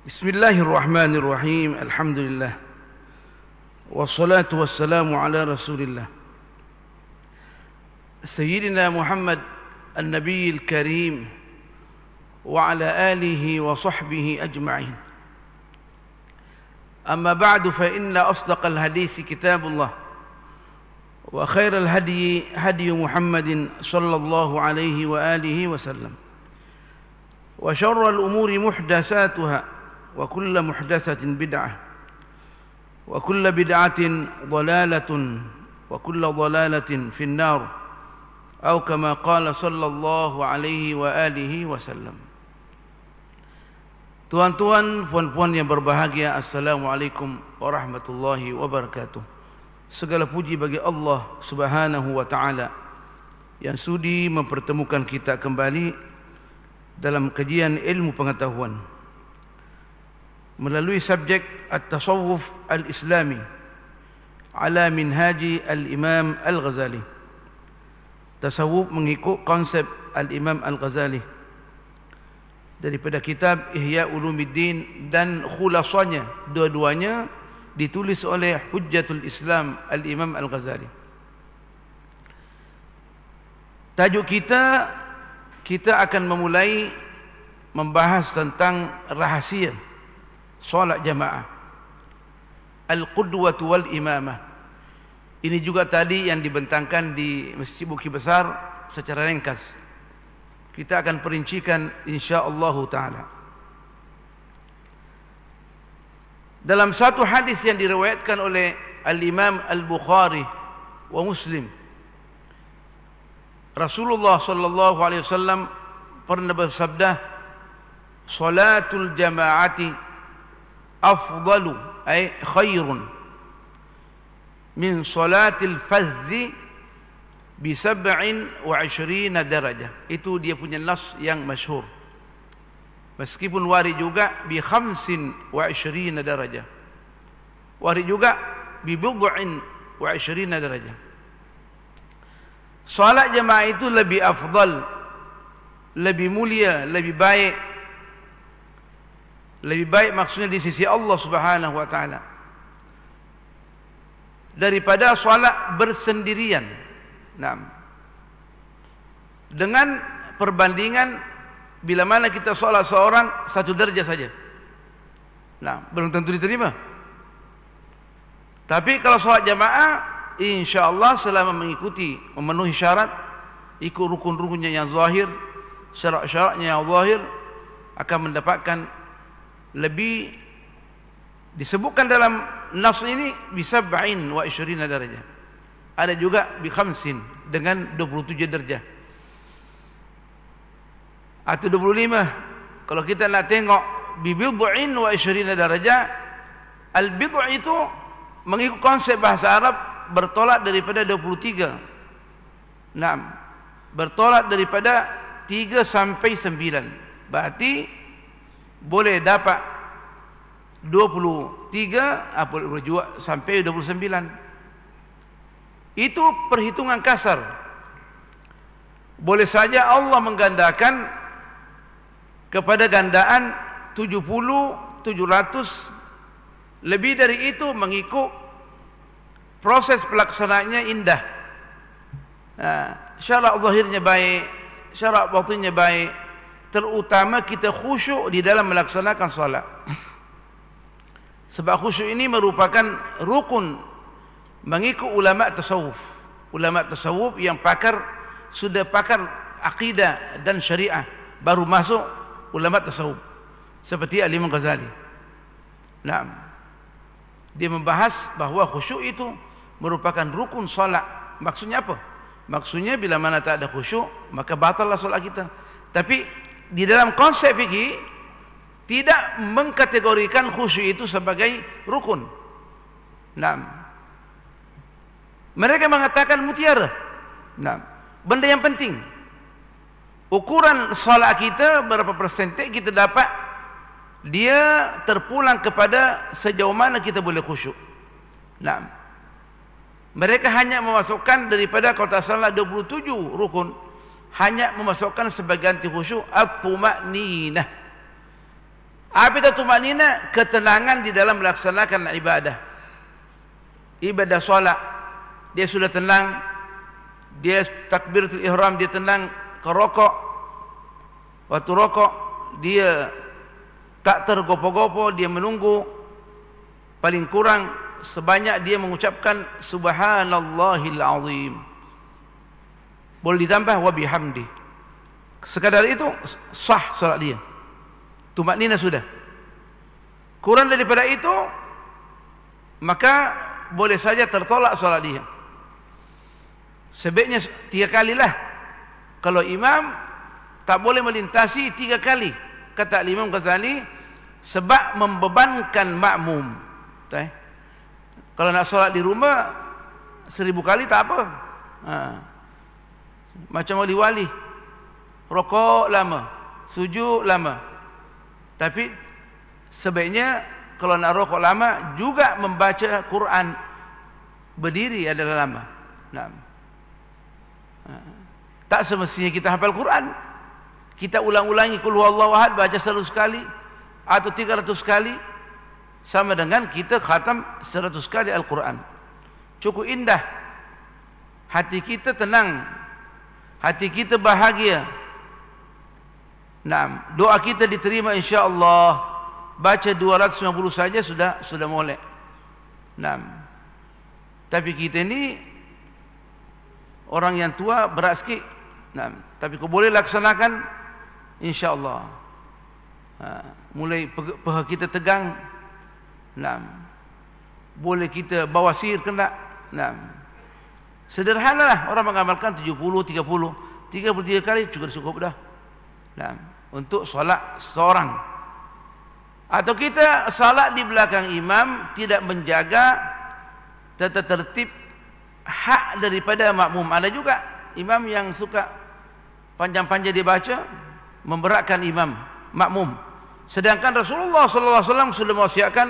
Bismillahirrahmanirrahim. Alhamdulillah. Wassalatu wassalamu ala Rasulillah. Sayyidina Muhammad an-Nabiyil Karim wa ala alihi wa sahbihi ajma'in. Amma ba'du fa inna asdaqal hadithi kitabullah wa khairal hadi hadi Muhammadin sallallahu alaihi wa alihi wa sallam. Wa syarral umuri muhdatsatuha wa kullu muhdatsatin bid'ah wa kullu bid'atin dhalalatun wa kullu dhalalatin finnar atau kama qala sallallahu alaihi wa alihi wasallam. Tuan-tuan, puan-puan yang berbahagia, assalamualaikum warahmatullahi wabarakatuh. Segala puji bagi Allah Subhanahu wa taala yang sudi mempertemukan kita kembali dalam kajian ilmu pengetahuan melalui subjek At-Tasawuf Al-Islami ala minhaji Al-Imam Al-Ghazali. Tasawuf mengikut konsep Al-Imam Al-Ghazali daripada kitab Ihya Ulumuddin, dan khulasanya dua-duanya ditulis oleh Hujjatul Islam Al-Imam Al-Ghazali. Tajuk kita akan memulai membahas tentang rahasia solat jamaah, al-qudwatu wal imamah. Ini juga tadi yang dibentangkan di Masjid Bukit Besar secara ringkas. Kita akan perincikan insyaallah taala. Dalam satu hadis yang diriwayatkan oleh Al-Imam Al-Bukhari wa Muslim, Rasulullah sallallahu alaihi wasallam pernah bersabda, "Salatul jama'ati afdalu ay khairun min salatil fadzi bi 27 darajah." Itu dia punya nas yang masyhur. Meskipun warid juga bi 25 darajah, warid juga bi 20 darajah. Salat jemaah itu lebih afdal, lebih mulia, lebih baik. Lebih baik maksudnya di sisi Allah Subhanahu wa taala daripada salat bersendirian. Nah, dengan perbandingan bila mana kita salat seorang satu darjah saja, nah belum tentu diterima. Tapi kalau salat jamaah, insyaallah selama mengikuti, memenuhi syarat, ikut rukun-rukunnya yang zahir, syarat-syaratnya yang zahir, akan mendapatkan lebih. Disebutkan dalam nas ini bisa 27 darajah. Ada juga bi 50 dengan 27 darjah. Atau 25. Kalau kita nak tengok bi 27 darajah, al-bid'ah itu mengikut konsep bahasa Arab bertolak daripada 23. Nah, bertolak daripada 3 sampai 9. Berarti boleh dapat 23 boleh juga sampai 29. Itu perhitungan kasar. Boleh saja Allah menggandakan kepada gandaan 70, 700, lebih dari itu mengikut proses pelaksanaannya indah. Syarat zahirnya baik, syarat batinnya baik. Terutama kita khusyuk di dalam melaksanakan salat. Sebab khusyuk ini merupakan rukun mengikut ulama tasawuf. Ulama tasawuf yang sudah pakar akidah dan syariah, baru masuk ulama tasawuf seperti Al-Imam Ghazali. Nah, dia membahas bahawa khusyuk itu merupakan rukun salat. Maksudnya apa? Maksudnya bila mana tak ada khusyuk, maka batallah salat kita. Tapi di dalam konsep fikih tidak mengkategorikan khusyuk itu sebagai rukun. Nah, mereka mengatakan mutiara. Nah, benda yang penting. Ukuran salat kita berapa persentage kita dapat, dia terpulang kepada sejauh mana kita boleh khusyuk. Nah, mereka hanya memasukkan daripada kalau tak salah 27 rukun, hanya memasukkan sebagai anti khusyuk at-tuma'ninah. Apa itu tumanina? Ketenangan di dalam melaksanakan ibadah. Ibadah solat, dia sudah tenang, dia takbiratul ihram, dia tenang ke rokok. Waktu rokok dia tak tergopo-gopo, dia menunggu. Paling kurang sebanyak dia mengucapkan subhanallahil azim. Boleh ditambah wa bihamdi. Sekadar itu sah salat dia. Tumaknina sudah. Kurang daripada itu maka boleh saja tertolak salat dia. Sebaiknya 3 kalilah. Kalau imam tak boleh melintasi 3 kali, kata Imam Ghazali, sebab membebankan makmum. Kalau nak solat di rumah 1000 kali tak apa. Macam wali-wali, rokok lama, sujud lama. Tapi sebaiknya kalau nak rokok lama juga membaca Quran berdiri adalah lama. Tak semestinya kita hafal Quran. Kita ulang-ulangi qul huwallahu ahad, baca 100 kali atau 300 kali, sama dengan kita khatam 100 kali Al-Quran. Cukup indah, hati kita tenang, hati kita bahagia. Doa kita diterima insya-Allah. Baca 290 saja sudah molek. Tapi kita ini orang yang tua, berat sikit. Tapi kau boleh laksanakan insya-Allah. Mulai peha kita tegang. Boleh kita bawasir kena. Sederhanalah orang mengamalkan 70, 30, 33 kali cukup dah. Untuk solat seorang. Atau kita salat di belakang imam, tidak menjaga tata tertib hak daripada makmum. Ada juga imam yang suka panjang-panjang dibaca, memberatkan imam, makmum. Sedangkan Rasulullah sallallahu alaihi wasallam sudah mewasiatkan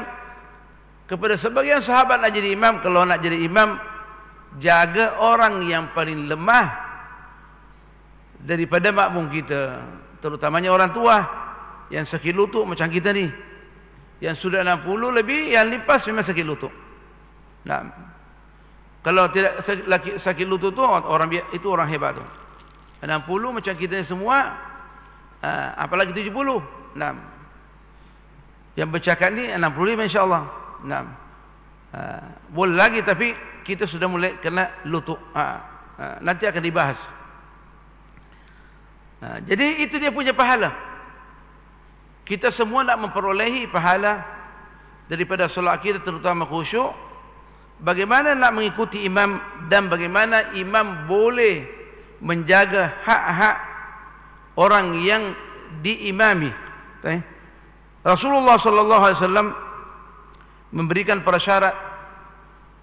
kepada sebagian sahabat nak jadi imam, kalau nak jadi imam, jaga orang yang paling lemah daripada makmum kita, terutamanya orang tua yang sakit lutut macam kita ni. Yang sudah 60 lebih, yang lipas memang sakit lutut. Kalau tidak sakit lutut tu orang itu orang hebat tu. 60 macam kita ni semua, apalagi 70. Yang bercakap ni 65 insya-Allah. Boleh lagi, tapi kita sudah mulai kena lutut. Nanti akan dibahas. Jadi itu dia punya pahala. Kita semua nak memperolehi pahala daripada solat kita, terutama khusyuk. Bagaimana nak mengikuti imam dan bagaimana imam boleh menjaga hak-hak orang yang diimami. Rasulullah sallallahu alaihi wasallam memberikan persyarat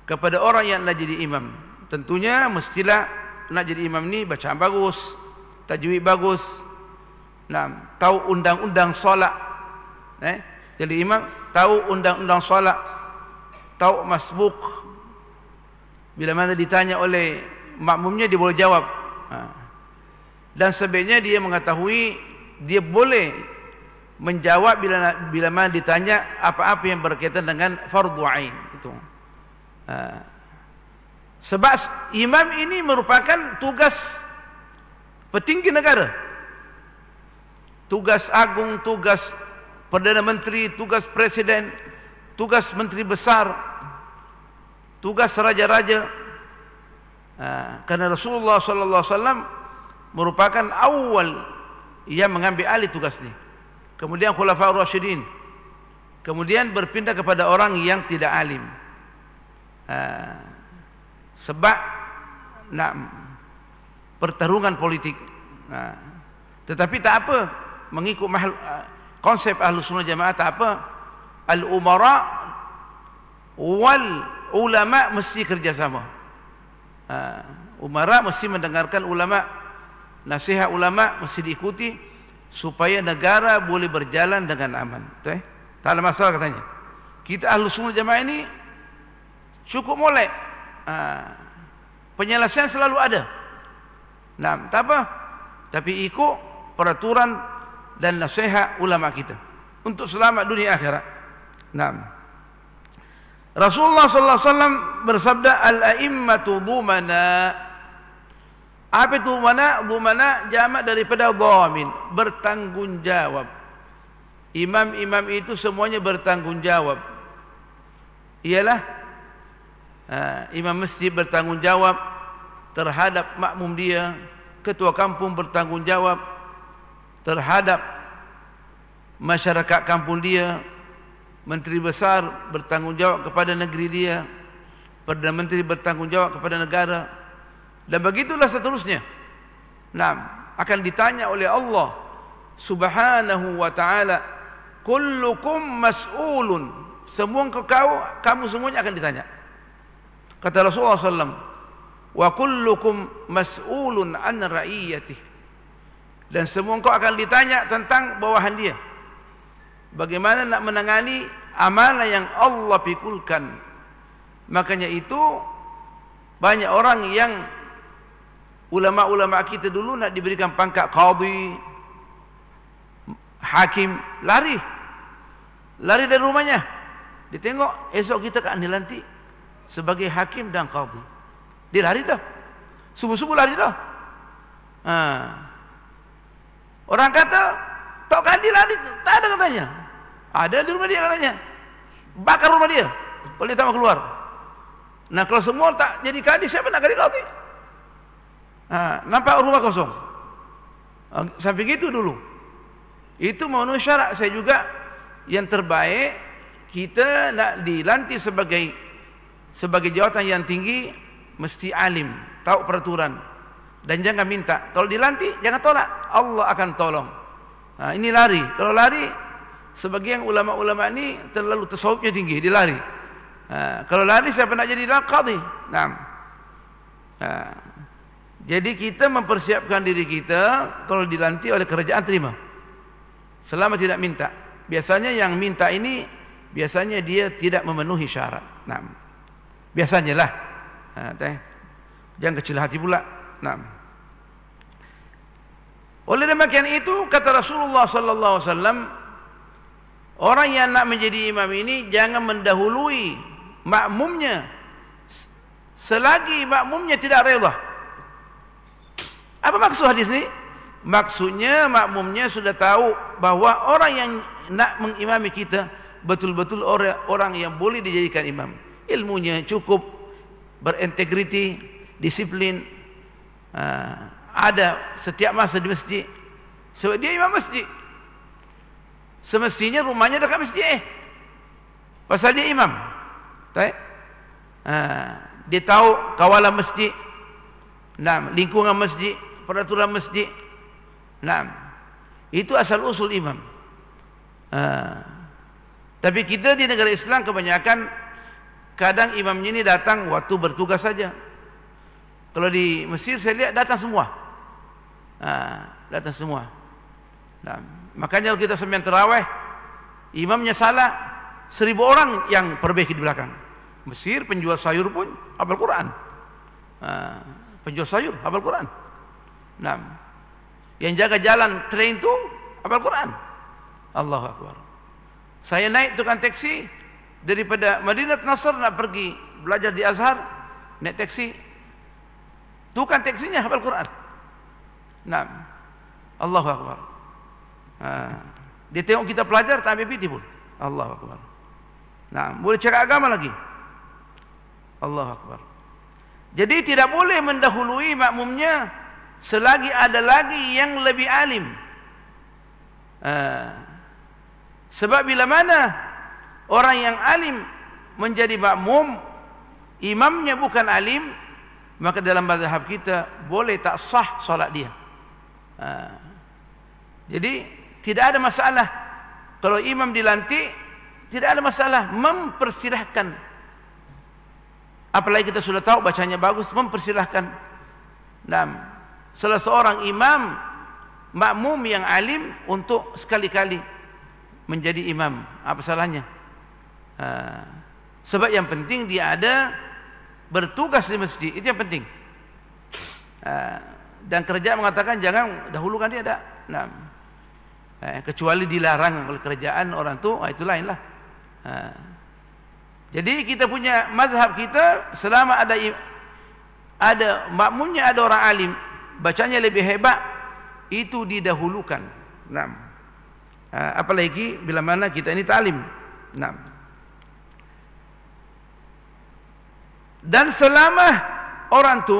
kepada orang yang nak jadi imam. Tentunya mestilah nak jadi imam ni bacaan bagus, tajwid bagus, tahu undang-undang solat. Jadi imam tahu undang-undang solat, tahu masbuk. Bila mana ditanya oleh makmumnya, dia boleh jawab. Dan sebaiknya dia mengetahui, dia boleh menjawab bila mana ditanya apa-apa yang berkaitan dengan fardhu ain itu. Sebab imam ini merupakan tugas petinggi negara, tugas agung, tugas Perdana Menteri, tugas Presiden, tugas Menteri Besar, tugas Raja-Raja. Karena Rasulullah sallallahu alaihi wasallam merupakan awal yang mengambil alih tugas ini. Kemudian Khulafaur Rasyidin, kemudian berpindah kepada orang yang tidak alim. Sebab pertarungan politik. Tetapi tak apa, mengikut konsep Ahlus Sunnah Jamaah, tak apa. Al-umara wal ulama mesti kerjasama. Umara mesti mendengarkan ulama, nasihat ulama mesti diikuti supaya negara boleh berjalan dengan aman. Tak ada masalah katanya. Kita Ahlus Sunnah Jamaah ini cukup molek. Penyelesaian selalu ada. Tak apa. Tapi ikut peraturan dan nasihat ulama kita. untuk selamat dunia akhirat. Naam. Rasulullah sallallahu alaihi wasallam bersabda, al-a'immatu dhumana. Apa itu dhumana? Dhumana jamak daripada dhamin, bertanggung jawab. Imam-imam itu semuanya bertanggung jawab. Ialah imam masjid bertanggung jawab terhadap makmum dia, ketua kampung bertanggung jawab terhadap masyarakat kampung dia, menteri besar bertanggung jawab kepada negeri dia, perdana menteri bertanggung jawab kepada negara, dan begitulah seterusnya. Nah, akan ditanya oleh Allah Subhanahu wa ta'ala, kullukum mas'ulun, semua kamu semuanya akan ditanya. Kata Rasulullah SAW, wa kullukum mas'ulun an ra'iyatih, dan semua engkau akan ditanya tentang bawahan dia, bagaimana nak menangani amanah yang Allah pikulkan. Makanya itu banyak orang yang ulama-ulama kita dulu nak diberikan pangkat qadhi, hakim, lari dari rumahnya. Ditengok esok kita akan dilantik sebagai hakim dan qadhi, dia lari dah, subuh-subuh lari dah. Orang kata tok kadil lari, tak ada katanya. Ada di rumah dia katanya, bakar rumah dia kalau dia tak mau keluar. Nah, kalau semua tak jadi kadhi, siapa nak jadi qadhi? Nampak rumah kosong. Sampai gitu dulu. Itu memenuhi syarat. Saya juga yang terbaik, kita nak dilantik sebagai jawatan yang tinggi, mesti alim, tahu peraturan, dan jangan minta. Kalau dilantik jangan tolak, Allah akan tolong. Ini lari. Kalau lari, sebagian ulama-ulama ini terlalu tasawufnya tinggi, dia lari. Kalau lari siapa nak jadi qadhi? Nah, jadi kita mempersiapkan diri kita, kalau dilantik oleh kerajaan terima, selama tidak minta. Biasanya yang minta ini biasanya dia tidak memenuhi syarat. Nah, biasanya lah. Jangan kecil hati pula. Nah, oleh demikian itu kata Rasulullah sallallahu alaihi wasallam, orang yang nak menjadi imam ini jangan mendahului makmumnya selagi makmumnya tidak redha. Apa maksud hadis ini? Maksudnya makmumnya sudah tahu bahwa orang yang nak mengimami kita betul-betul orang yang boleh dijadikan imam. Ilmunya cukup, berintegriti, disiplin, ada setiap masa di masjid. Sebab dia imam masjid, semestinya rumahnya dekat masjid. Pasal dia imam, dia tahu kawalan masjid, lingkungan masjid, peraturan masjid. Itu asal usul imam. Tapi kita di negara Islam kebanyakan kadang imamnya ini datang waktu bertugas saja. Kalau di Mesir saya lihat datang semua. Datang semua. Makanya kalau kita sembahyang tarawih, imamnya salah, 1000 orang yang perbaiki di belakang. Mesir penjual sayur pun hafal Quran. Penjual sayur hafal Quran. Yang jaga jalan train itu hafal Quran. Allahu Akbar. Saya naik tukang taksi daripada Madinat Nasr nak pergi belajar di Azhar, naik taksi, tukang taksinya hafal Quran. Allahu Akbar. Dia tengok kita pelajar tak ambil piti pun. Allahu Akbar. Boleh cakap agama lagi. Allahu Akbar. Jadi tidak boleh mendahului makmumnya selagi ada lagi yang lebih alim. Sebab bila mana orang yang alim menjadi makmum, imamnya bukan alim, maka dalam mazhab kita boleh tak sah salat dia. Jadi tidak ada masalah kalau imam dilantik, tidak ada masalah, mempersilahkan. Apalagi kita sudah tahu bacanya bagus, mempersilahkan. Salah seorang imam makmum yang alim untuk sekali-kali menjadi imam, apa salahnya? Sebab yang penting dia ada bertugas di masjid, itu yang penting. Dan kerajaan mengatakan jangan dahulukan dia. kecuali dilarang oleh kerajaan orang tu, itu lain lah. Jadi kita punya mazhab kita, selama ada makmumnya ada orang alim, bacanya lebih hebat, itu didahulukan. Nah, apalagi bila mana kita ini ta'lim. Nah, dan selama orang tu,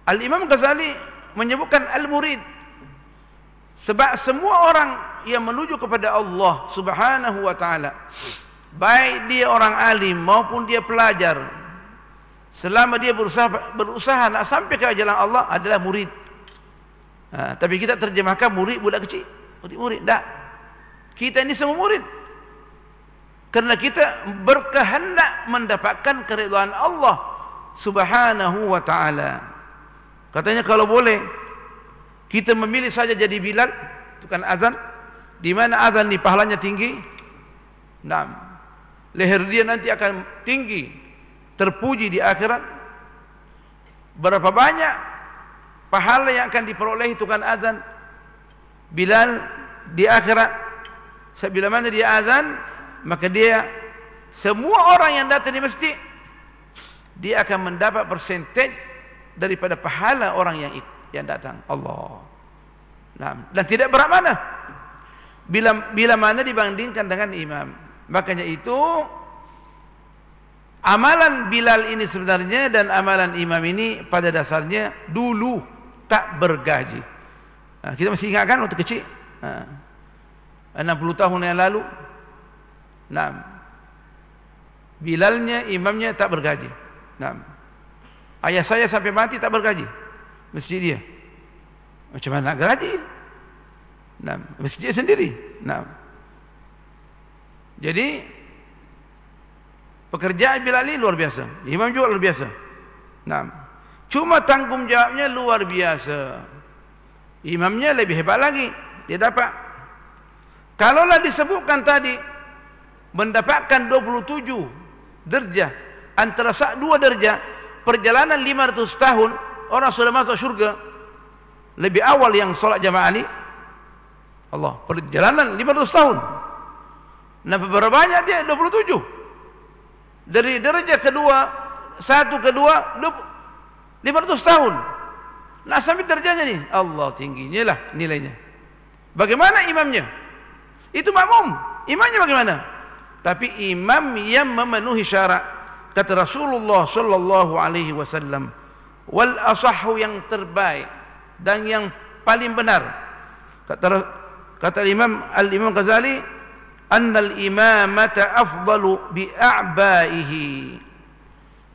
Al-Imam Ghazali menyebutkan al-murid, sebab semua orang yang menuju kepada Allah Subhanahu wa ta'ala, baik dia orang alim maupun dia pelajar, selama dia berusaha nak sampai ke jalan Allah, adalah murid. Tapi kita terjemahkan murid budak kecil, murid tak. Kita ini semua murid, kerana kita berkehendak mendapatkan keridhaan Allah Subhanahu wa ta'ala. Katanya kalau boleh kita memilih saja jadi Bilal, tukang azan, di mana azan ni pahalanya tinggi. Nah, leher dia nanti akan tinggi, terpuji di akhirat. Berapa banyak pahala yang akan diperoleh tukang azan Bilal di akhirat. Sebila mana dia azan, maka dia, semua orang yang datang di masjid, dia akan mendapat persentage daripada pahala orang yang datang. Allah. Nah, dan tidak berat mana bila mana dibandingkan dengan imam. Makanya itu amalan Bilal ini sebenarnya dan amalan imam ini pada dasarnya dulu tak bergaji. Kita masih ingat kan waktu kecil, 60 tahun yang lalu, nah, Bilalnya, imamnya tak bergaji. Nah, ayah saya sampai mati tak bergaji masjid dia. Macam mana nak gaji? Nah, masjid sendiri. Nah, jadi pekerjaan Bilal ini luar biasa, imam juga luar biasa. Nah, cuma tanggung jawabnya luar biasa. Imamnya lebih hebat lagi, dia dapat. Kalaulah disebutkan tadi mendapatkan 27 derajat, antara dua derajat, perjalanan 500 tahun orang sudah masuk syurga. Lebih awal yang solat jamaah ni, Allah, perjalanan 500 tahun. Nah, berapa banyak dia? 27. Dari derajat kedua, satu kedua 500 tahun. Nah, sampai derajatnya ni, Allah, tingginya lah nilainya. Bagaimana imamnya? Itu makmum. Imamnya bagaimana? Tapi imam yang memenuhi syarat. Kata Rasulullah sallallahu alaihi wasallam, wal asahhu, yang terbaik dan yang paling benar. Kata Al-Imam Ghazali, annal imamata afdalu bi a'baihi,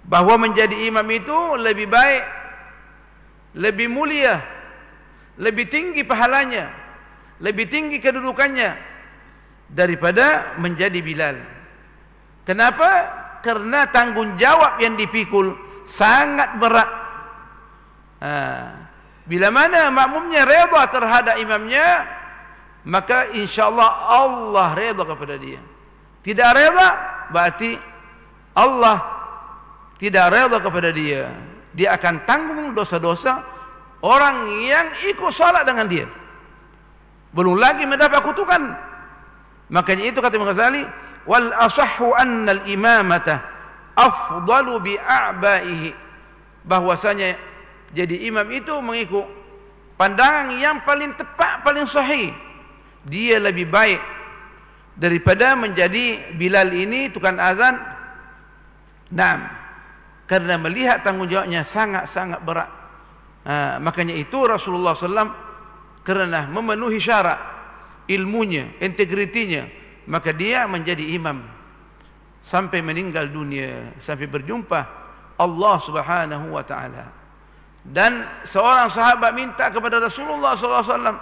bahwa menjadi imam itu lebih baik, lebih mulia, lebih tinggi pahalanya, lebih tinggi kedudukannya daripada menjadi Bilal. Kenapa? Karena tanggung jawab yang dipikul sangat berat. Bila mana makmumnya redha terhadap imamnya, maka insyaAllah Allah redha kepada dia. Tidak redha, berarti Allah tidak redha kepada dia. Dia akan tanggung dosa-dosa orang yang ikut salat dengan dia, belum lagi mendapat kutukan. Makanya itu kata Imam Ghazali, wal asahhu annal imamata afdalu bi a'baihi, bahwasanya jadi imam itu mengikut pandangan yang paling tepat, paling sahih, dia lebih baik daripada menjadi Bilal ini tukang azan. Naam, karena melihat tanggung jawabnya sangat-sangat berat. Makanya itu Rasulullah SAW kerana memenuhi syarat ilmunya, integritinya, maka dia menjadi imam sampai meninggal dunia, sampai berjumpa Allah Subhanahu wa ta'ala. Dan seorang sahabat minta kepada Rasulullah SAW,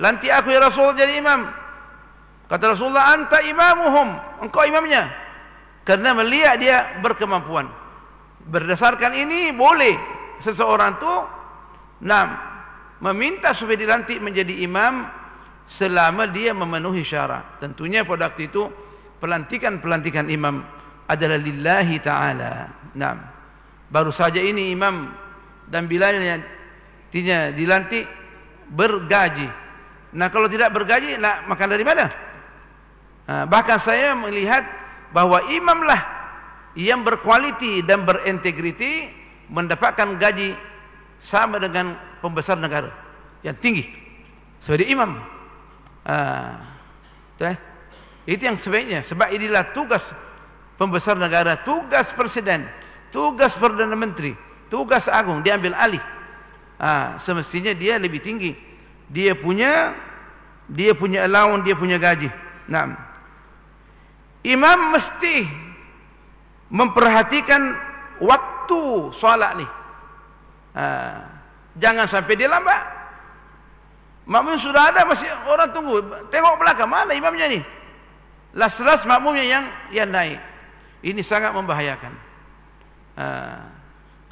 lanti aku ya Rasul jadi imam. Kata Rasulullah, anta imamuhum, engkau imamnya. Karena melihat dia berkemampuan. Berdasarkan ini boleh seseorang tu meminta supaya dilantik menjadi imam selama dia memenuhi syarat. Tentunya pada waktu itu pelantikan imam adalah lillahi ta'ala. Baru saja ini imam dan Bilalnya dilantik bergaji. Nah, kalau tidak bergaji, nak makan dari mana? Bahkan saya melihat bahwa imamlah yang berkualiti dan berintegriti mendapatkan gaji sama dengan pembesar negara yang tinggi sebagai imam. Itu yang sebaiknya, sebab inilah tugas pembesar negara, tugas presiden, tugas perdana menteri, tugas agung diambil alih. Semestinya dia lebih tinggi, dia punya allowance, dia punya gaji. Nah, imam mesti memperhatikan waktu solat ni. Jangan sampai dia lambat. Makmum sudah ada, masih orang tunggu, tengok belakang, mana imamnya ni? Las-las makmumnya yang naik. Ini sangat membahayakan.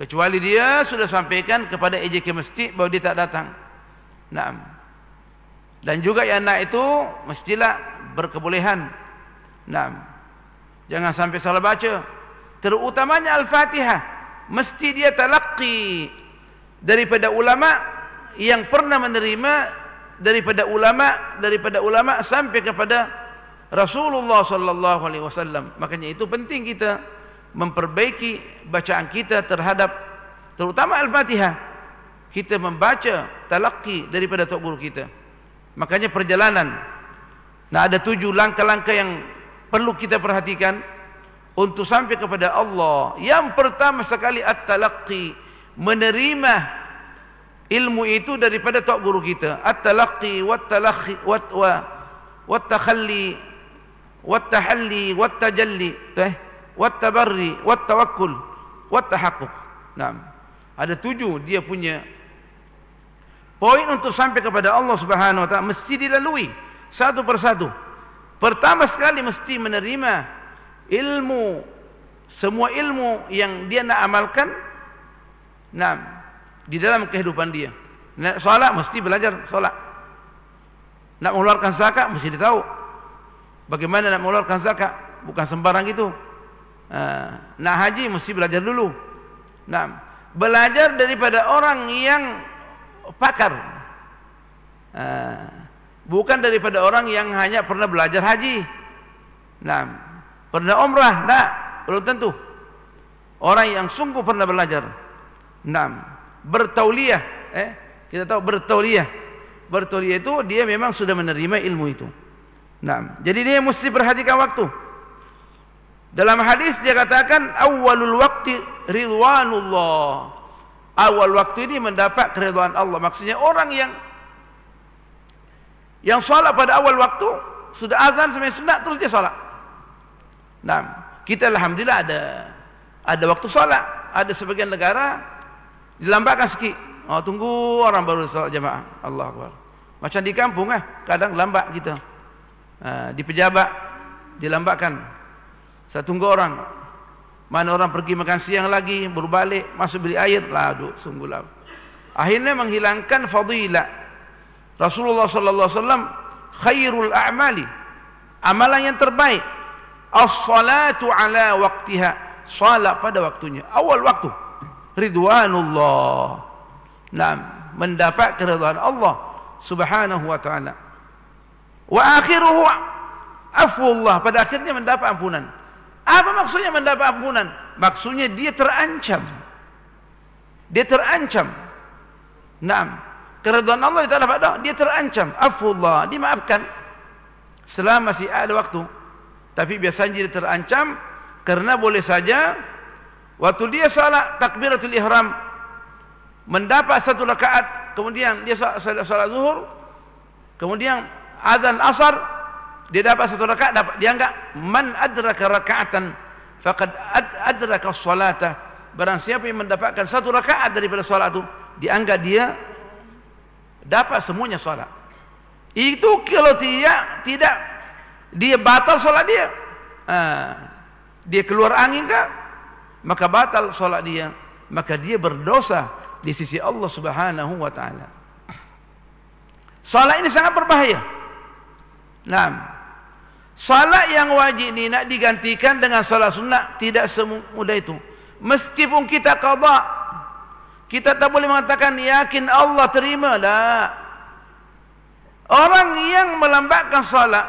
Kecuali dia sudah sampaikan kepada EJK masjid bahwa dia tak datang. Nah, dan juga yang naik itu mestilah berkebolehan. Nah, jangan sampai salah baca. Terutamanya Al-Fatihah, mesti dia talaqi daripada ulama yang pernah menerima daripada ulama sampai kepada Rasulullah sallallahu alaihi wasallam. Makanya itu penting kita memperbaiki bacaan kita terhadap terutama Al-Fatihah. Kita membaca talaqi daripada tok guru kita. Makanya perjalanan. Nah, ada 7 langkah-langkah yang perlu kita perhatikan untuk sampai kepada Allah. Yang pertama sekali at-talaqqi, menerima ilmu itu daripada tok guru kita. At-talaqqi wat-talakhi wat-takhalli wat-tahalli wat-tajalli, wat-tabarri wat-tawakkul wat-tahaqquq. Nah, ada 7 dia punya poin untuk sampai kepada Allah Subhanahu wa taala, mesti dilalui satu persatu. Pertama sekali mesti menerima ilmu, semua ilmu yang dia nak amalkan, nah, di dalam kehidupan dia. Nak solat mesti belajar solat. Nak mengeluarkan zakat mesti dia tahu bagaimana nak mengeluarkan zakat, bukan sembarang gitu. Nak haji mesti belajar dulu. Nah, belajar daripada orang yang pakar, bukan daripada orang yang hanya pernah belajar haji. Nah, pernah umrah, tak, belum tentu. Orang yang sungguh pernah belajar. Nah, bertauliyah, kita tahu bertauliyah. Bertauliyah itu dia memang sudah menerima ilmu itu. Nah, jadi dia mesti perhatikan waktu. Dalam hadis dia katakan awwalul waqti ridwanullah. Awal waktu ini mendapat keridhaan Allah. Maksudnya orang yang salat pada awal waktu, sudah azan sampai sunat terus dia salat. Nah, kita alhamdulillah ada waktu salat. Ada sebagian negara dilambatkan sikit. Tunggu orang baru salat jemaah. Allahu Akbar. Macam di kampung kadang lambat kita. Di pejabat dilambatkan. Saya tunggu orang. Mana orang pergi makan siang lagi, baru balik, masuk beli air, aduh, sungguh lah. Akhirnya menghilangkan fadilah. Rasulullah sallallahu alaihi wasallam khairul a'mali, amalan yang terbaik, as-salatu ala waqtiha, salat pada waktunya, awal waktu. Ridwanullah. Nah, mendapat keridhaan Allah Subhanahu wa taala. Wa akhiruhu afwullah, pada akhirnya mendapat ampunan. Apa maksudnya mendapat ampunan? Maksudnya dia terancam. Dia terancam. Naam. Keridhaan Allah Taala pada dia terancam. Afullah, dimaafkan selama masih ada waktu. Tapi biasanya dia terancam karena boleh saja waktu dia salat takbiratul ihram mendapat 1 rakaat, kemudian dia salat zuhur, kemudian azan asar, dia dapat 1 rakaat, dapat dianggap man adraka raka'atan faqad adraka as-salata. Barang siapa yang mendapatkan 1 rakaat daripada salat itu, dianggap dia dapat semuanya salat. Itu kalau tidak dia batal salat dia. Dia keluar angin kah? Maka batal salat dia, maka dia berdosa di sisi Allah Subhanahu wa taala. Salat ini sangat berbahaya. Nah, salat yang wajib ini nak digantikan dengan salat sunat tidak semudah itu. Meskipun kita qada, kita tak boleh mengatakan yakin Allah terima. Tak. Orang yang melambatkan salat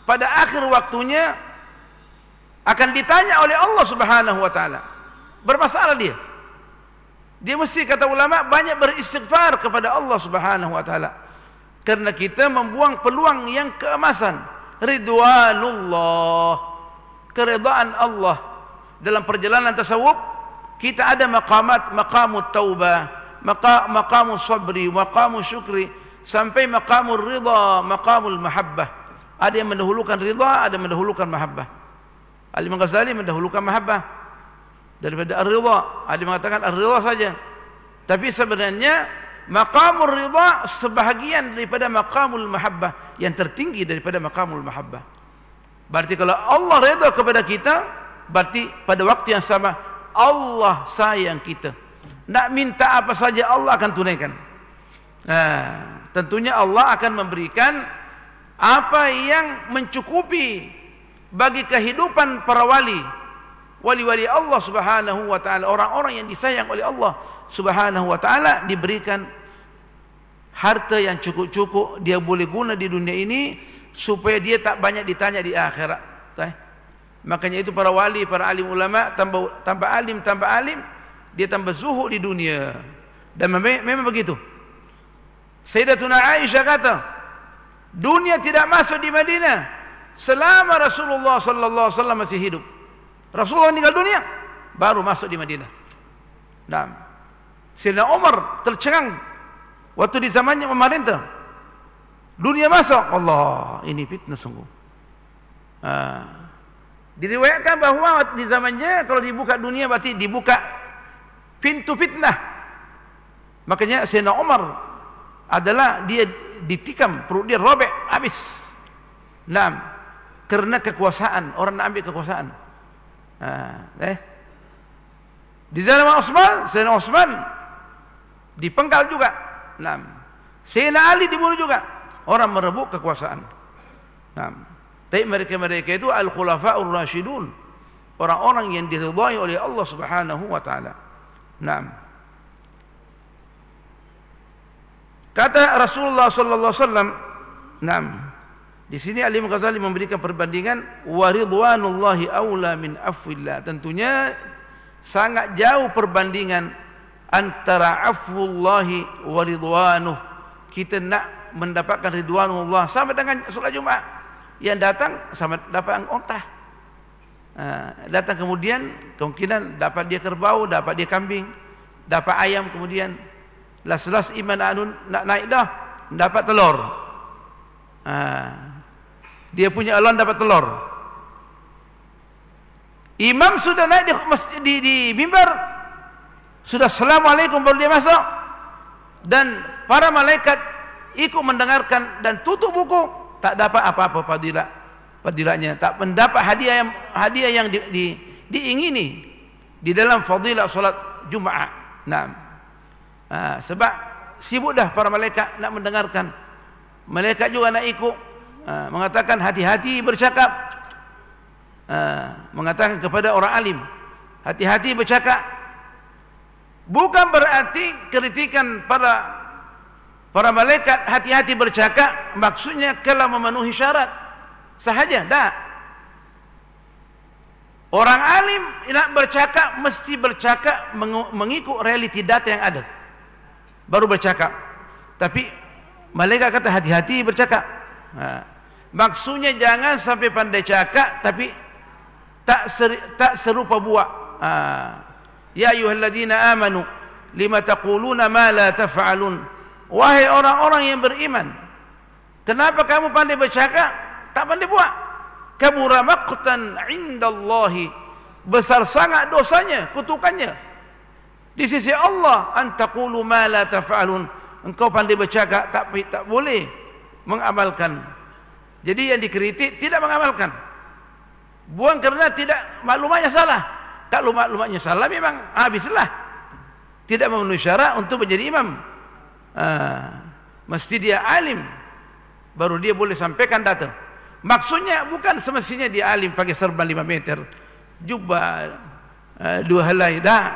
pada akhir waktunya akan ditanya oleh Allah Subhanahu wa taala. Bermasalah dia. Dia mesti, kata ulama, banyak beristighfar kepada Allah Subhanahu wa taala. Karena kita membuang peluang yang keemasan. Ridwanullah, keridaan Allah. Dalam perjalanan tasawuf kita ada maqamat, maqamut taubah, maqamul sabri, maqamul syukri, sampai maqamul ridha, maqamul mahabbah. Ada yang mendahulukan ridha, ada yang mendahulukan mahabbah. Al-Imam Ghazali mendahulukan mahabbah daripada ar-ridha. Ada yang mengatakan ar-ridha saja. Tapi sebenarnya maqamul ridha sebahagian daripada maqamul mahabbah, yang tertinggi daripada maqamul mahabbah. Berarti kalau Allah redha kepada kita, berarti pada waktu yang sama Allah sayang kita. Nak minta apa saja Allah akan tunaikan. Tentunya Allah akan memberikan apa yang mencukupi bagi kehidupan para wali-wali Allah Subhanahu wa taala. Orang-orang yang disayang oleh Allah Subhanahu wa taala diberikan harta yang cukup-cukup, dia boleh guna di dunia ini supaya dia tak banyak ditanya di akhirat. Makanya itu para wali, para alim ulama, tambah alim, dia tambah zuhud di dunia. Dan memang begitu. Sayyidatuna Aisyah kata, dunia tidak masuk di Madinah selama Rasulullah sallallahu alaihi wasallam masih hidup. Rasulullah meninggal dunia baru masuk di Madinah. Nah, Sayyidina Umar tercengang waktu di zamannya pemerintah. Dunia masuk, Allah, ini fitnah sungguh. Diriwayatkan bahwa di zamannya kalau dibuka dunia berarti dibuka pintu fitnah. Makanya Sayyidina Umar adalah dia ditikam, perut dia robek habis. Nah, karena kekuasaan, orang nak ambil kekuasaan. Di zaman Utsman, Sayyidina Utsman dipenggal juga. Nah, Sayyidina Ali dibunuh juga. Orang merebut kekuasaan. Nah, tapi mereka itu al-khulafa'ur rasyidun, orang-orang yang diridhai oleh Allah Subhanahu wa taala. Naam. Kata Rasulullah sallallahu alaihi wasallam, naam. Di sini Al-Imam Ghazali memberikan perbandingan wa ridwanullahi aula min afwillah. Tentunya sangat jauh perbandingan antara afwullahi wa ridwanuh. Kita nak mendapatkan ridwanullah sama dengan salat Jumat. Yang datang sama dapat onta. Datang kemudian kemungkinan dapat dia kerbau, dapat dia kambing, dapat ayam, kemudian las-las iman anun nak naik dah dapat telur. Dia punya elon dapat telur. Imam sudah naik di mimbar, sudah assalamualaikum baru dia masuk, dan para malaikat ikut mendengarkan dan tutup buku. Tak dapat apa-apa fadilatnya, tak mendapat hadiah yang diingini di dalam fadilah salat Jumaat. Nah, sebab sibuk dah para malaikat nak mendengarkan. Malaikat juga nak ikut, mengatakan hati-hati bercakap, mengatakan kepada orang alim, hati-hati bercakap. Bukan berarti kritikan para malaikat hati-hati bercakap maksudnya kalau memenuhi syarat sahaja. Tak. Orang alim nak bercakap mesti bercakap mengikut realiti data yang ada, baru bercakap. Tapi malaikat kata hati-hati bercakap. Maksudnya jangan sampai pandai cakap tapi tak serupa buat. Ya ayyuhalladzina amanu lima taquluna ma la taf'alun. Wahai orang-orang yang beriman, kenapa kamu pandai bercakap tak pandai buat? Kabura maqtan indallahi, besar sangat dosanya, kutukannya di sisi Allah. An taqulu ma la taf'alun, engkau pandai bercakap tapi tak boleh mengamalkan. Jadi yang dikritik tidak mengamalkan, buang karena tidak, maklumatnya salah. Kalau maklumatnya salah memang habislah, tidak memenuhi syarat untuk menjadi imam. Mesti dia alim baru dia boleh sampaikan data. Maksudnya bukan semestinya dia alim pakai serban 5 meter, jubah 2 helai dah.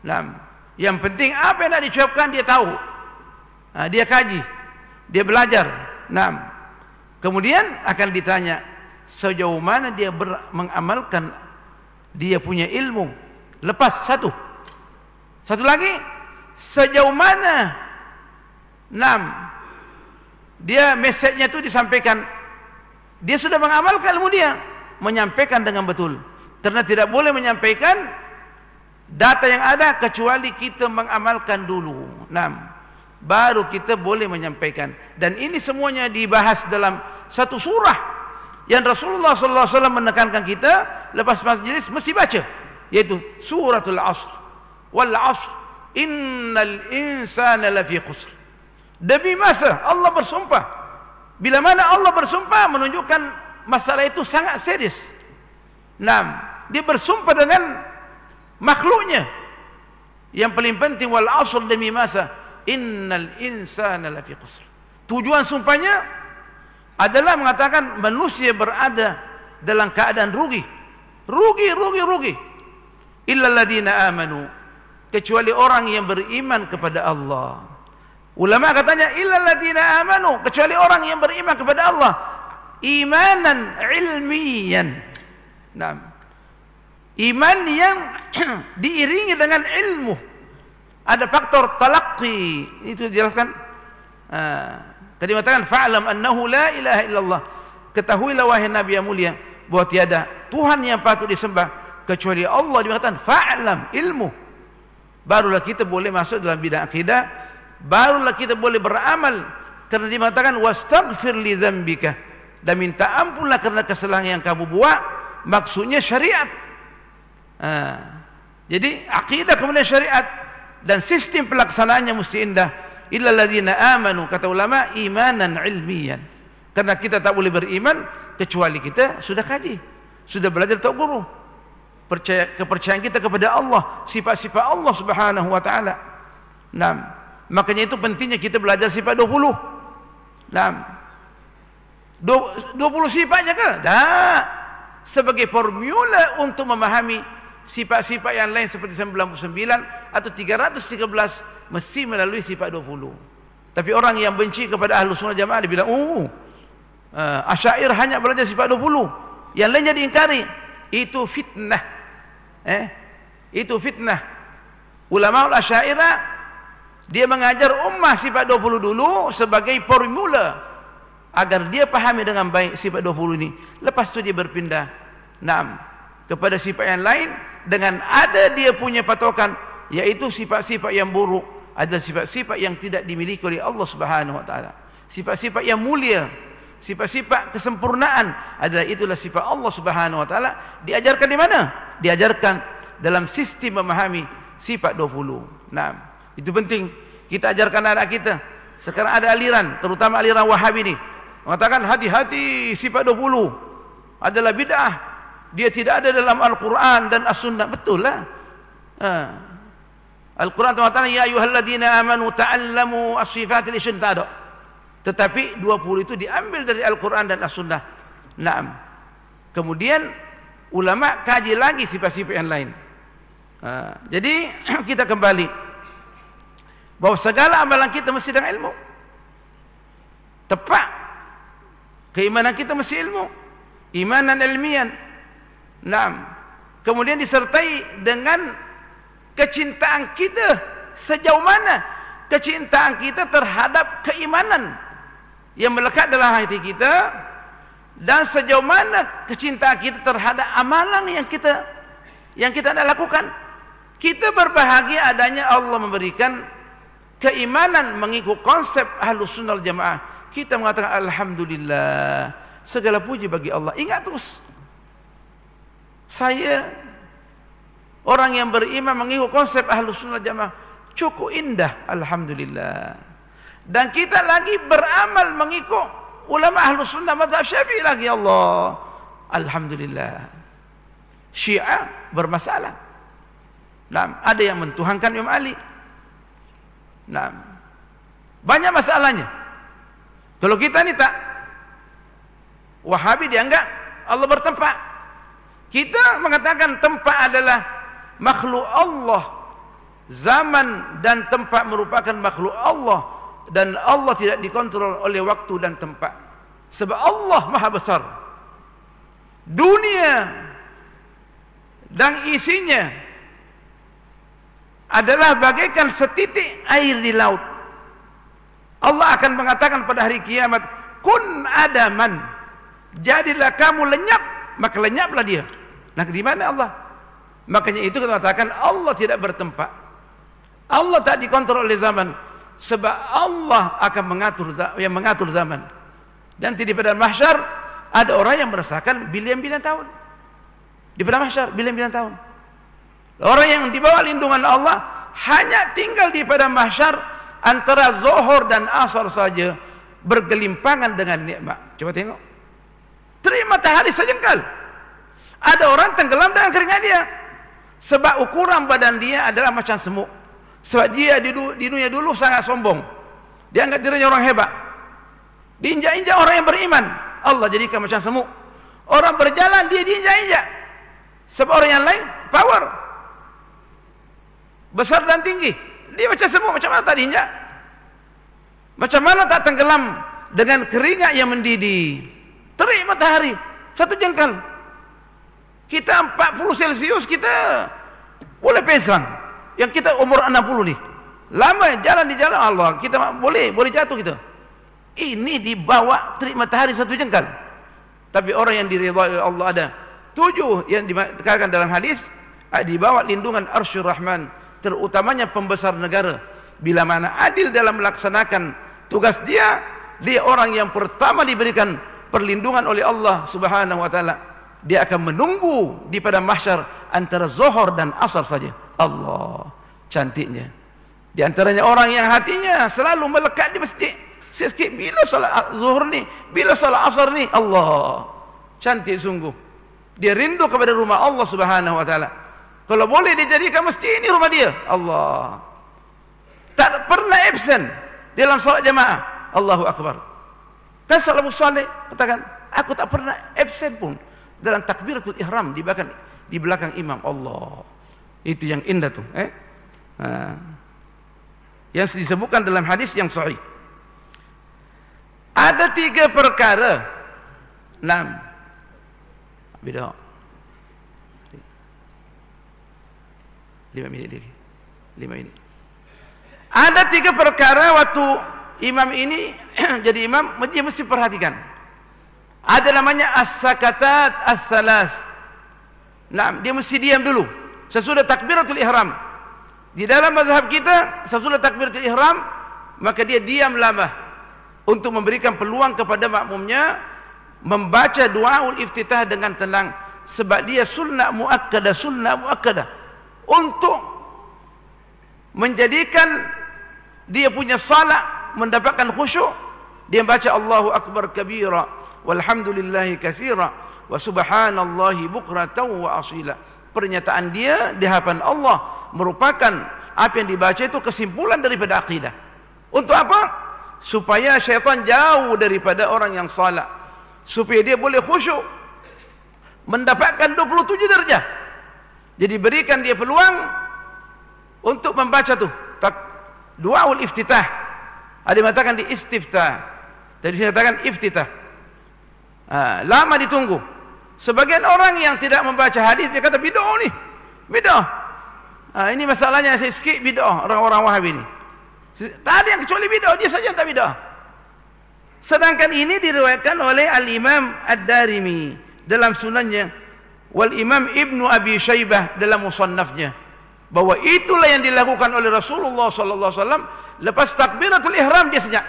Nah, yang penting apa yang nak diucapkan dia tahu, dia kaji. dia belajar. Nah, kemudian akan ditanya sejauh mana dia mengamalkan dia punya ilmu. Lepas satu lagi, sejauh mana dia message-nya itu disampaikan, dia sudah mengamalkan ilmu dia, menyampaikan dengan betul. Karena tidak boleh menyampaikan data yang ada kecuali kita mengamalkan dulu. Baru kita boleh menyampaikan. Dan ini semuanya dibahas dalam satu surah yang Rasulullah SAW menekankan kita lepas majlis mesti baca, yaitu suratul Asr. Wal Asr innal insana lafi khusr. Demi masa Allah bersumpah. Bila mana Allah bersumpah menunjukkan masalah itu sangat serius. Dia bersumpah dengan makhluknya. Yang paling penting wal asr, demi masa, innal insana lafi khusr. Tujuan sumpahnya adalah mengatakan manusia berada dalam keadaan rugi. Rugi. Illa alladziina amanu, kecuali orang yang beriman kepada Allah. Ulama katanya illa alladziina amanu, kecuali orang yang beriman kepada Allah imanan ilmiyan. Iman yang diiringi dengan ilmu. Ada faktor talaqqi, itu dijelaskan. Tadi mengatakan fa'lam annahu la ilaha illallah, ketahuilah wahai Nabi yang mulia bahwa tiada Tuhan yang patut disembah kecuali Allah. Dikatakan fa'lam, ilmu. Barulah kita boleh masuk dalam bidang akidah, barulah kita boleh beramal. Karena dikatakan wastaghfir li dzambika, dan minta ampunlah karena kesalahan yang kamu buat. Maksudnya syariat. Jadi akidah kemudian syariat, dan sistem pelaksanaannya mesti indah. Illa alladziina amanu, kata ulama, imanan ilmiyan. Karena kita tak boleh beriman kecuali kita sudah kaji, sudah belajar tok guru. Kepercayaan kita kepada Allah, sifat-sifat Allah Subhanahu wa taala. Makanya itu pentingnya kita belajar sifat 20. 20 sifatnya ke? Tak. Sebagai formula untuk memahami sifat-sifat yang lain seperti 99 atau 313 mesti melalui sifat 20. Tapi orang yang benci kepada Ahlus Sunnah Jamaah dia bilang, Asy'ariyah hanya belajar sifat 20, yang lainnya diingkari. Itu fitnah. Itu fitnah. Ulama Asy'ariyah dia mengajar ummah sifat 20 dulu sebagai formula agar dia pahami dengan baik sifat 20 ini. Lepas itu dia berpindah kepada sifat yang lain dengan ada dia punya patokan, yaitu sifat-sifat yang buruk adalah sifat-sifat yang tidak dimiliki oleh Allah Subhanahu wa taala. Sifat-sifat yang mulia, sifat-sifat kesempurnaan adalah itulah sifat Allah Subhanahu wa taala. Diajarkan di mana? Diajarkan dalam sistem memahami sifat 20. Itu penting kita ajarkan anak kita. Sekarang ada aliran, terutama aliran Wahabi ini, mengatakan hati-hati, sifat 20 adalah bid'ah. Dia tidak ada dalam Al-Quran dan As-Sunnah. Betul lah. Al-Quran mengatakan ya ayyuhalladzina amanu ta'allamu as-sifatil isyanta. Tetapi 20 itu diambil dari Al-Quran dan As-Sunnah. Kemudian ulama kaji lagi sifat-sifat yang lain. Jadi kita kembali bahwa segala amalan kita mesti dengan ilmu. Tepat. Keimanan kita mesti ilmu. Imanan ilmian. Kemudian disertai dengan kecintaan kita. Sejauh mana kecintaan kita terhadap keimanan yang melekat dalam hati kita, dan sejauh mana kecintaan kita terhadap amalan yang kita nak lakukan. Kita berbahagia adanya Allah memberikan keimanan mengikut konsep Ahlus Sunnah wal Jamaah. Kita mengatakan alhamdulillah, segala puji bagi Allah. Ingat terus, saya orang yang beriman mengikut konsep Ahlus Sunnah wal Jamaah, cukup indah, alhamdulillah. Dan kita lagi beramal mengikut ulama Ahlus Sunnah mazhab Syafi'i lagi, Allah, alhamdulillah. Syiah bermasalah. Ada yang mentuhankan Imam Ali. Banyak masalahnya. Kalau kita ni tak, Wahabi dianggap Allah bertempat. Kita mengatakan tempat adalah makhluk Allah. Zaman dan tempat merupakan makhluk Allah. dan Allah tidak dikontrol oleh waktu dan tempat. Sebab Allah Maha Besar. Dunia dan isinya adalah bagaikan setitik air di laut. Allah akan mengatakan pada hari kiamat, kun adaman, jadilah kamu lenyap, maka lenyaplah dia. Nah, di mana Allah? Makanya itu kita katakan Allah tidak bertempat. Allah tak dikontrol oleh zaman, sebab Allah akan mengatur zaman. Dan di padang mahsyar ada orang yang merasakan bilion-bilion tahun. Di padang mahsyar bilion-bilion tahun. Orang yang di bawah lindungan Allah hanya tinggal di padang mahsyar antara zuhur dan asar saja, bergelimpangan dengan nikmat. Coba tengok, terik matahari sejengkal. Ada orang tenggelam dengan keringat dia, sebab ukuran badan dia adalah macam semut. Sebab dia di dunia dulu sangat sombong, dia anggap dirinya orang hebat, diinjak-injak orang yang beriman, Allah jadikan macam semut. Orang berjalan dia diinjak-injak, sebab orang yang lain power, besar dan tinggi, dia macam semut. Macam mana tak diinjak? Macam mana tak tenggelam dengan keringat yang mendidih, terik matahari satu jengkal. Kita 40 Celsius kita boleh pesang, yang kita umur 60 nih, lama jalan di jalan Allah, kita boleh jatuh kita. Ini di bawah terik matahari satu jengkal. Tapi orang yang diridhai oleh Allah ada 7 yang dikatakan dalam hadis, di bawah lindungan Arsyur Rahman, terutamanya pembesar negara. Bila mana adil dalam melaksanakan tugas dia orang yang pertama diberikan perlindungan oleh Allah Subhanahu wa taala. Dia akan menunggu di padang mahsyar antara zuhur dan asar saja. Allah, cantiknya. Di antaranya orang yang hatinya selalu melekat di masjid. Sikit bila salat zuhur ni, bila salat asar ni, Allah, cantik sungguh. Dia rindu kepada rumah Allah Subhanahu wa taala. Kalau boleh dijadikan masjid ini rumah dia, Allah. Tak pernah absen dalam salat jamaah. Allahu akbar. Dan salafus saleh katakan, aku tak pernah absen pun dalam takbiratul ihram di belakang imam. Allah, itu yang indah tuh. Yang disebutkan dalam hadis yang sahih. Ada 3 perkara. 6. Beda. 5 minit lagi. 5 minit. Ada 3 perkara waktu imam ini jadi imam, dia mesti perhatikan. Ada namanya as-sakatat as-salas. Nah, dia mesti diam dulu sesudah takbiratul ihram. Di dalam mazhab kita, sesudah takbiratul ihram, maka dia diam lama untuk memberikan peluang kepada makmumnya membaca duaul iftitah dengan tenang, sebab dia sunnah muakkadah untuk menjadikan dia punya salat mendapatkan khusyuk. Dia baca Allahu akbar kabira walhamdulillahi katsira wa subhanallahi bukratan wa asila. Pernyataan dia di hadapan Allah merupakan apa yang dibaca itu kesimpulan daripada akidah. Untuk apa? Supaya syaitan jauh daripada orang yang salat, supaya dia boleh khusyuk, mendapatkan 27 darjah. Jadi berikan dia peluang untuk membaca tuh duaul iftitah. Ada mengatakan di istiftah, tadi saya katakan iftitah. Lama ditunggu. Sebagian orang yang tidak membaca hadis dia kata bid'ah nih, bid'ah. Ini masalahnya, saya skip bid'ah orang-orang Wahabi ini. Tak ada yang kecuali bid'ah, dia saja yang tak bid'ah. Sedangkan ini diriwayatkan oleh Al-Imam Ad-Darimi dalam sunannya, wal Imam Ibnu Abi Syaibah dalam musannafnya, bahwa itulah yang dilakukan oleh Rasulullah sallallahu alaihi wasallam lepas takbiratul ihram. Dia senyap.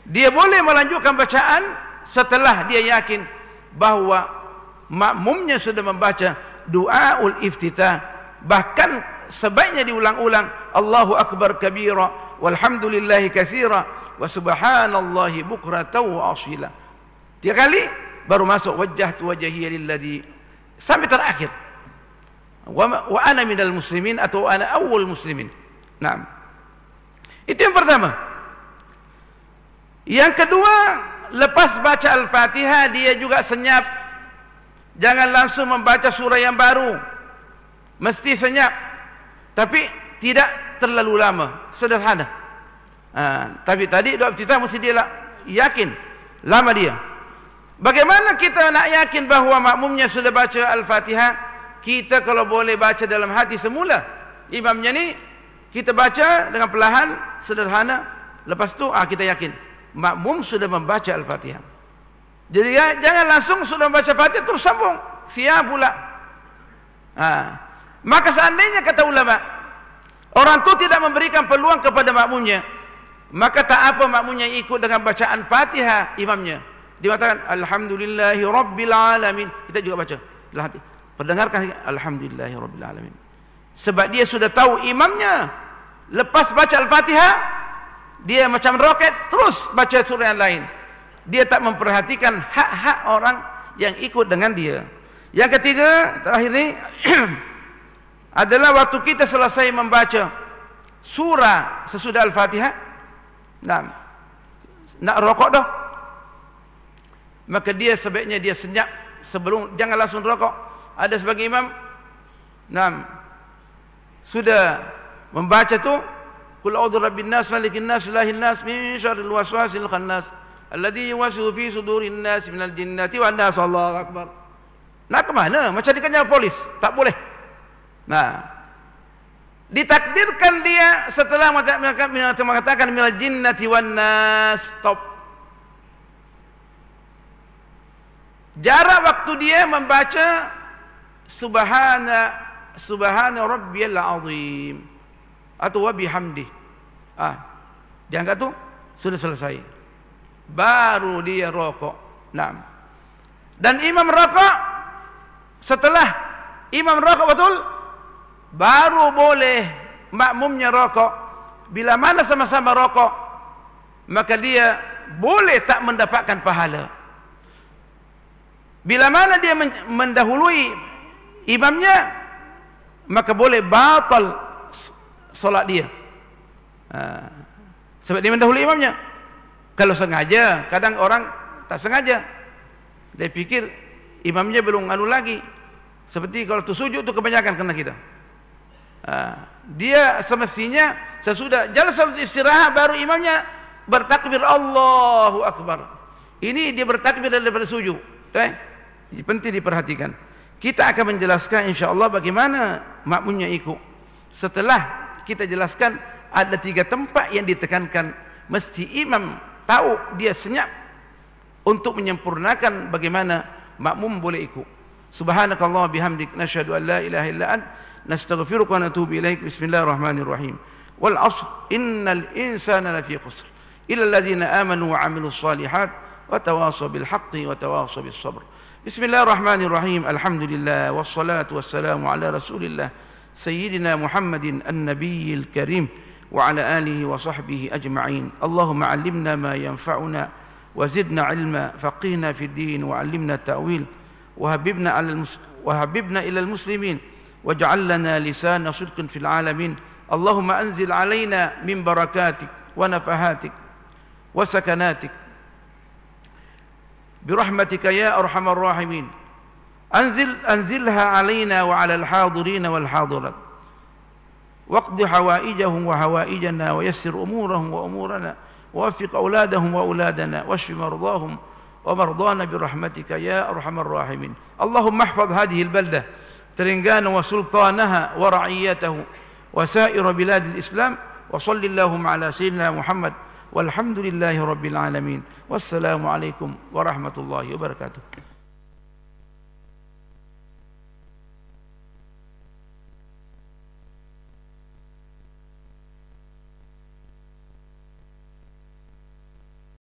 Dia boleh melanjutkan bacaan setelah dia yakin bahwa makmumnya sudah membaca duaul iftitah. Bahkan sebaiknya diulang-ulang, Allahu akbar kabira walhamdulillahi katsira wa subhanallahi bukratan wa asila. 3 kali baru masuk wajjahtu wajhiya lilladzi sampai terakhir. Wa ana minal muslimin atau ana awwal muslimin. Naam. Itu yang pertama. Yang kedua, lepas baca Al-Fatihah dia juga senyap. Jangan langsung membaca surah yang baru. Mesti senyap. Tapi tidak terlalu lama, sederhana. Tapi tadi doa iftitah mesti dia yakin lama dia. Bagaimana kita nak yakin bahawa makmumnya sudah baca Al-Fatihah? Kita kalau boleh baca dalam hati semula. Imamnya ni kita baca dengan perlahan, sederhana. Lepas tu kita yakin makmum sudah membaca Al-Fatihah. Jadi jangan langsung sudah membaca Fatihah terus sambung. Siap pula. Maka seandainya kata ulama, orang tu tidak memberikan peluang kepada makmumnya, maka tak apa makmumnya ikut dengan bacaan Fatihah imamnya. Dia katakan alhamdulillahi rabbil alamin. Kita juga baca dalam hati. Perdengarkan alhamdulillahi rabbil alamin. Sebab dia sudah tahu imamnya lepas baca Al-Fatihah dia macam roket terus baca surah yang lain. Dia tak memperhatikan hak-hak orang yang ikut dengan dia. Yang ketiga, terakhir ni adalah waktu kita selesai membaca surah sesudah Al-Fatihah, nak rokok dah, maka dia sebaiknya dia senyap sebelum, jangan langsung rokok. Ada sebagai imam sudah membaca tu qul a'udzu birabbin nas malikin nas ilahin nas min syarril waswasil khannas alladzi yuwaswisu fi sudurin nas minal jinnati wan nas. Allahu akbar. Nak ke mana? Macam dikejar polis. Tak boleh. Ditakdirkan dia setelah mengatakan minal jinnati wan nas, stop. Jarak waktu dia membaca subhana rabbiyal azim atau wa bihamdi, diangkat tu sudah selesai, baru dia rokok. Dan imam rokok, setelah imam rokok betul, baru boleh makmumnya rokok. Bila mana sama-sama rokok, maka dia boleh tak mendapatkan pahala. Bila mana dia mendahului imamnya, maka boleh batal solat dia. Sebab dia mendahului imamnya. Kalau sengaja, kadang orang tak sengaja, dia fikir imamnya belum anu lagi. Seperti kalau tu sujud tu kebanyakan kena kita. Dia semestinya sesudah jalsatul istirahat baru imamnya bertakbir Allahu akbar. Ini dia bertakbir daripada sujud. Ini penting diperhatikan. Kita akan menjelaskan insya-Allah bagaimana makmumnya ikut. Setelah kita jelaskan ada 3 tempat yang ditekankan, mesti imam tahu, dia senyap untuk menyempurnakan bagaimana makmum boleh ikut. Subhanakallah bihamdik nasyhadu an la ilaha illa ant nastaghfiruka wa natubu ilaik. Bismillahirrahmanirrahim. Wal 'ashr innal insana lafi khusr illa alladhina amanu wa 'amilus shalihat wa tawasaw bil haqqi wa tawasaw bis sabr. Bismillahirrahmanirrahim. Alhamdulillah wassalatu wassalamu ala Rasulillah sayyidina Muhammadin an-nabiyil karim wa ala alihi wa sahbihi ajma'in. Allahumma 'allimna ma yanfa'una wa zidna 'ilma, faqihna fid din wa 'allimna ta'wil wa habibna ila al-muslimin waj'al lana lisana sidqin fil alamin. Allahumma anzil 'alaina min barakatik wa nafahatik wa sakanatik birahmatika ya arhamar rahimin. Anzilha 'alaina wa 'ala al-hadirin wal hadirat waqdi hawaijahum wa hawaijana wa yassir umurahum wa umurana wa waffiq auladahum wa auladana washfi mardahum wa mardana birahmatika ya arhamar rahimin. Allahumma ihfaz hadhihi al-baldah Terengganu wa sultanaha wa ra'iyatahu wa sa'ir biladil Islam wa sallallahu ala sayyidina Muhammad walhamdulillahi rabbil alamin. Wassalamu alaikum warahmatullahi wabarakatuh.